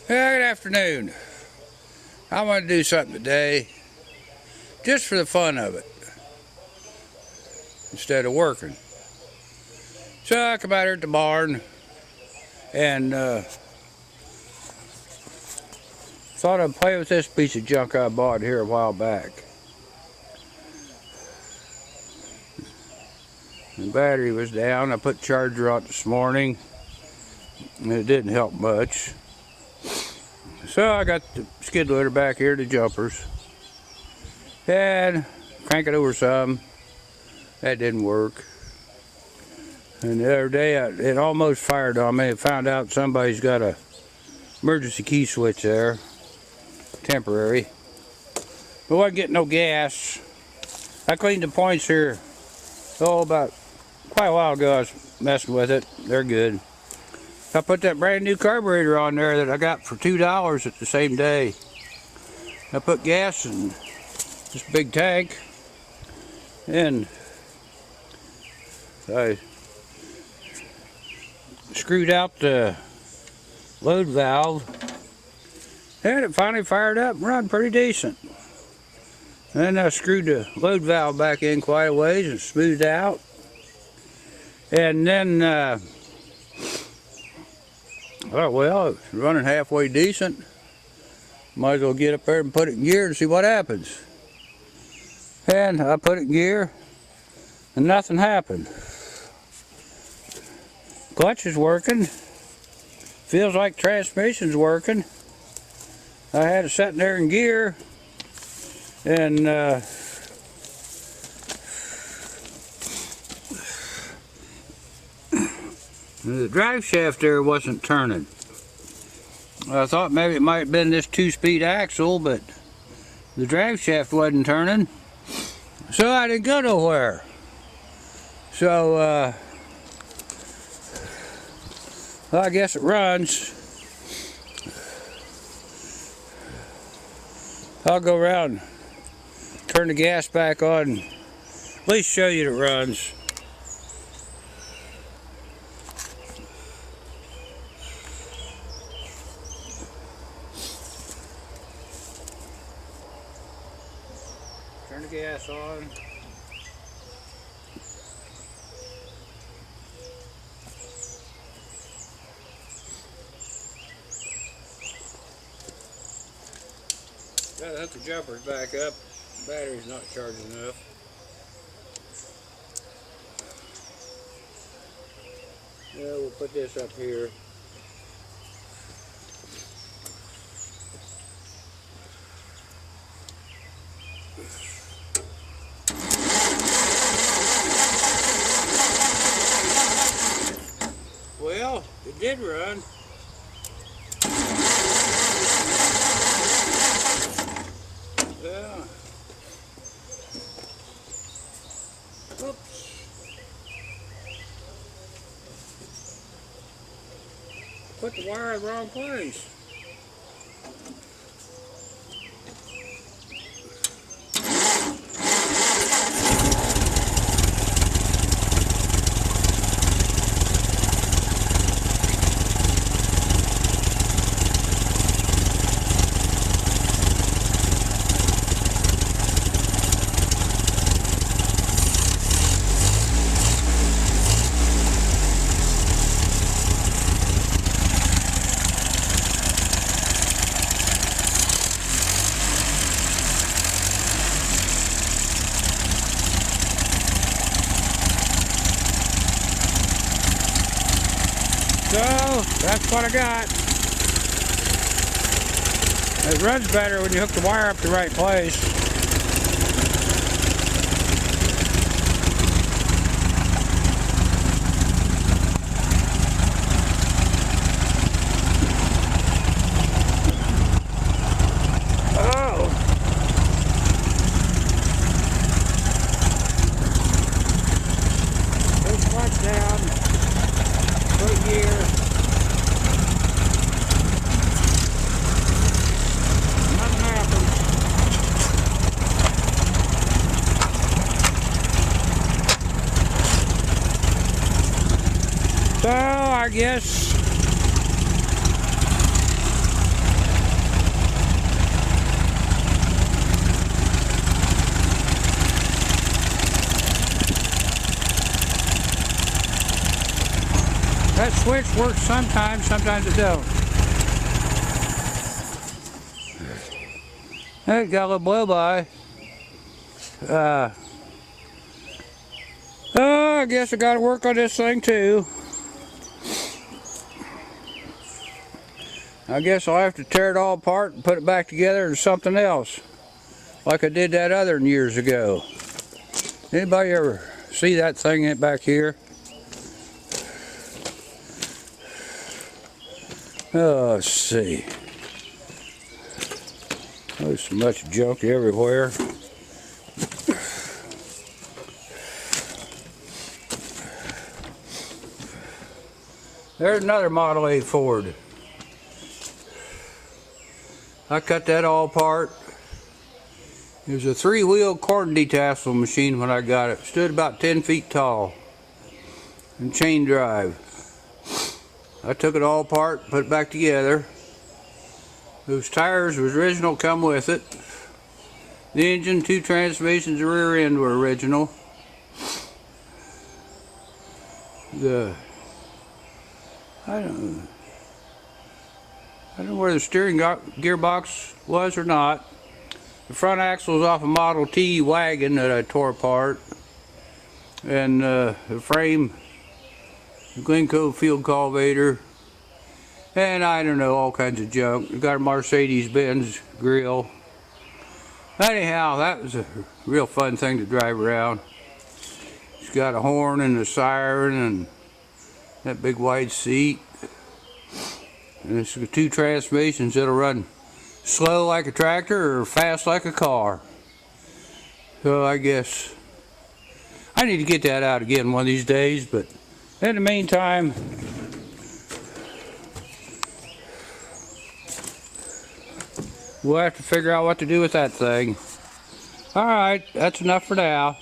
Good afternoon. I want to do something today just for the fun of it instead of working. So I come out here at the barn and thought I'd play with this piece of junk I bought here a while back. The battery was down. I put the charger on this morning and it didn't help much. So I got the skid loader back here, the jumpers, and crank it over some. That didn't work. And the other day it almost fired on me. I found out somebody's got a emergency key switch there, temporary. But wasn't getting no gas. I cleaned the points here, about quite a while ago. I was messing with it. They're good. I put that brand new carburetor on there that I got for $2 at the same day. I put gas in this big tank and I screwed out the load valve and it finally fired up and run pretty decent. And then I screwed the load valve back in quite a ways and smoothed out. And then oh, well, it's running halfway decent. Might as well get up there and put it in gear and see what happens. And I put it in gear and nothing happened. Clutch is working. Feels like transmission's working. I had it sitting there in gear and the drive shaft there wasn't turning. I thought maybe it might have been this 2-speed axle, but the drive shaft wasn't turning. So I didn't go nowhere. So well, I guess it runs. I'll go around, turn the gas back on, at least show you that it runs. Turn the gas on. Gotta hook the jumpers back up. The battery's not charged enough. Yeah, we'll put this up here. Well, it did run. Yeah. Oops. Put the wire in the wrong place. So, that's what I got. It runs better when you hook the wire up the right place. Oh! Push clutch down. Put gear. Nothing happened. So I guess That switch works sometimes, sometimes it don't. Hey, got a little blow by. I guess I gotta work on this thing too. I guess I'll have to tear it all apart and put it back together into something else, like I did that other years ago. Anybody ever see that thing back here? Oh, let's see. There's so much junk everywhere. There's another Model A Ford. I cut that all apart. It was a 3-wheel corn detassel machine when I got it. It stood about 10 feet tall and chain drive. I took it all apart, put it back together. Those tires was original, come with it. The engine, 2 transmissions, the rear end were original. I don't know where the steering gearbox was or not. The front axle was off a Model T wagon that I tore apart. And the frame, the Glencoe field cultivator. And I don't know, all kinds of junk. We got a Mercedes-Benz grill. Anyhow, that was a real fun thing to drive around. It's got a horn and a siren and that big wide seat. And it's got 2 transmissions that'll run slow like a tractor or fast like a car. So I guess I need to get that out again one of these days, but in the meantime, we'll have to figure out what to do with that thing. Alright, that's enough for now.